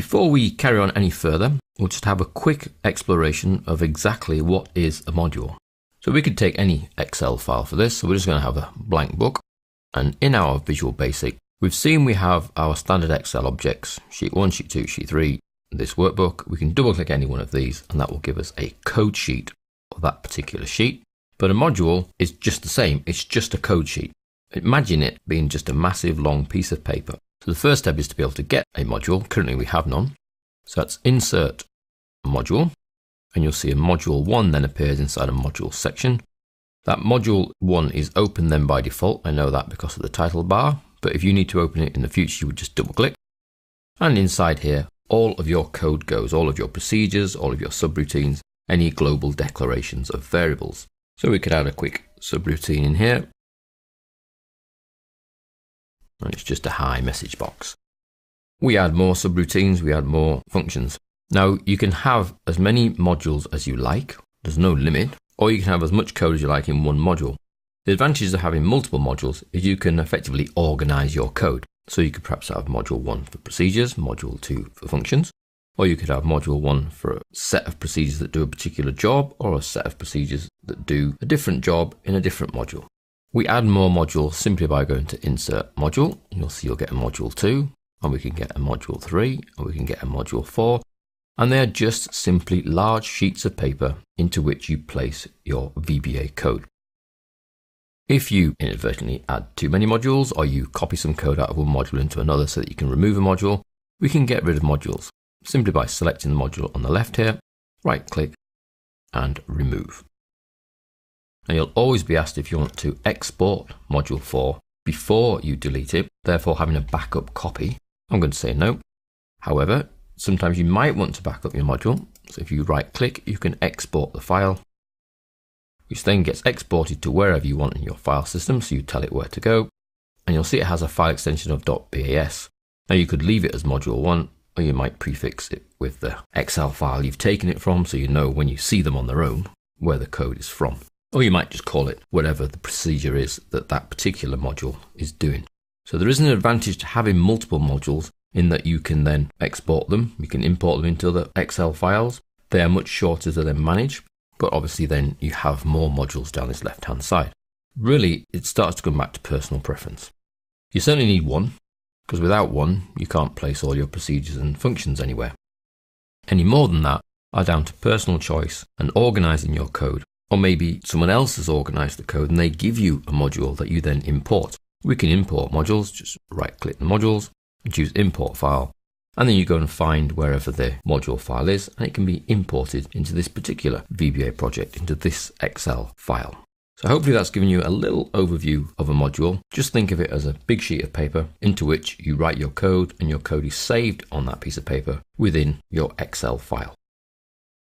Before we carry on any further, we'll just have a quick exploration of exactly what is a module. So we could take any Excel file for this. So we're just going to have a blank book. And in our Visual Basic, we've seen we have our standard Excel objects, sheet 1, sheet 2, sheet 3, this workbook. We can double click any one of these and that will give us a code sheet of that particular sheet. But a module is just the same. It's just a code sheet. Imagine it being just a massive long piece of paper. So the first step is to be able to get a module. Currently we have none. So that's insert module, and you'll see a module 1 then appears inside a module section. That module 1 is open then by default. I know that because of the title bar, but if you need to open it in the future, you would just double click. And inside here, all of your code goes, all of your procedures, all of your subroutines, any global declarations of variables. So we could add a quick subroutine in here. And it's just a hi message box. We add more subroutines, we add more functions. Now you can have as many modules as you like, there's no limit, or you can have as much code as you like in one module. The advantages of having multiple modules is you can effectively organize your code. So you could perhaps have module 1 for procedures, module 2 for functions, or you could have module 1 for a set of procedures that do a particular job, or a set of procedures that do a different job in a different module. We add more modules simply by going to insert module. You'll see you'll get a module 2, and we can get a module 3, and we can get a module 4. And they are just simply large sheets of paper into which you place your VBA code. If you inadvertently add too many modules, or you copy some code out of one module into another so that you can remove a module, we can get rid of modules simply by selecting the module on the left here, right click, and remove. Now you'll always be asked if you want to export module 4 before you delete it, therefore having a backup copy. I'm going to say no. However, sometimes you might want to back up your module. So if you right click, you can export the file, which then gets exported to wherever you want in your file system. So you tell it where to go, and you'll see it has a file extension of .bas. Now you could leave it as module 1, or you might prefix it with the Excel file you've taken it from, so you know when you see them on their own where the code is from. Or you might just call it whatever the procedure is that that particular module is doing. So there is an advantage to having multiple modules in that you can then export them. You can import them into other Excel files. They are much shorter to then manage, but obviously then you have more modules down this left-hand side. Really, it starts to come back to personal preference. You certainly need one, because without one, you can't place all your procedures and functions anywhere. Any more than that are down to personal choice and organizing your code. Or maybe someone else has organized the code and they give you a module that you then import. We can import modules, just right click the modules and choose import file. And then you go and find wherever the module file is, and it can be imported into this particular VBA project, into this Excel file. So hopefully that's given you a little overview of a module. Just think of it as a big sheet of paper into which you write your code, and your code is saved on that piece of paper within your Excel file.